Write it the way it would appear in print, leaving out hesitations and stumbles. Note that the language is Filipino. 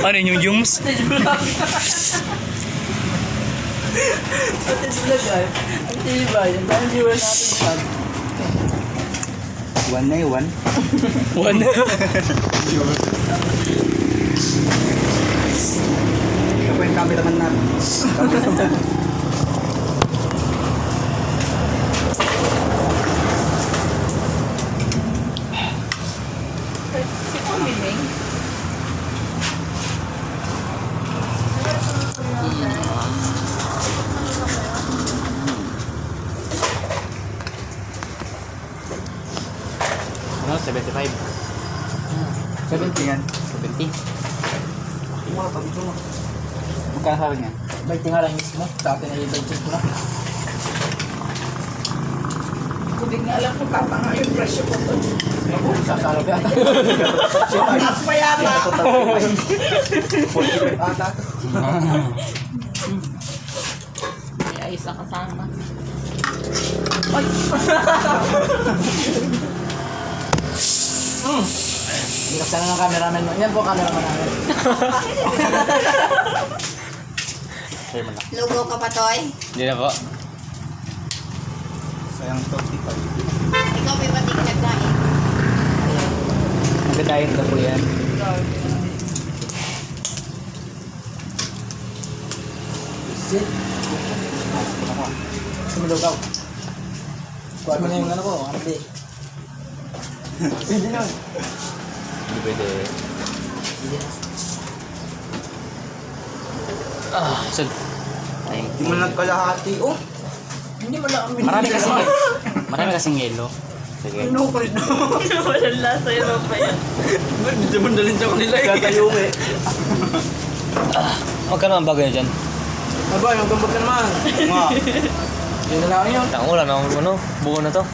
Ano yung yums? Atin vlog ay. Ang tibay. Ang dahil viewer natin vlog. One na yun. One. Ito po yung cameraman natin. Si Kumiling. Ano? 75. 70 yan. 70. Mga pabito mo. Magkano sa akin yan? Ba't nga lang mismo? Sa atin ay budget ko na. Hindi nga alam kung tama nga yung presyo ko to. Sasalog yata. Mas pa yata. 45 ata. May ayos na kasama. Ay! Binuksan na ng cameraman mo. Yan po cameraman namin. Lugo ka pa, Toy? Hindi na po. Sayang 35. Ikaw may batik nagkain. Magkadayin na po yan. Sit. Sumulugaw. Kuha mo na yung ano ko. Hindi. Hindi nun. Hindi pwede. Hindi na. Sud. Ay, Hindi mo nagkalahati. Oh! Hindi mo lang kami. marami kasing yelo. Sige. Ano pa rin? Walang lasa yun pa yan. Medyo mandalin sa kanila eh. Katayo eh. Magkano ang bagay dyan? Aba, yung gambot naman. Nga. Yun na lang yun. Ang ulam, ang ano, buo na to.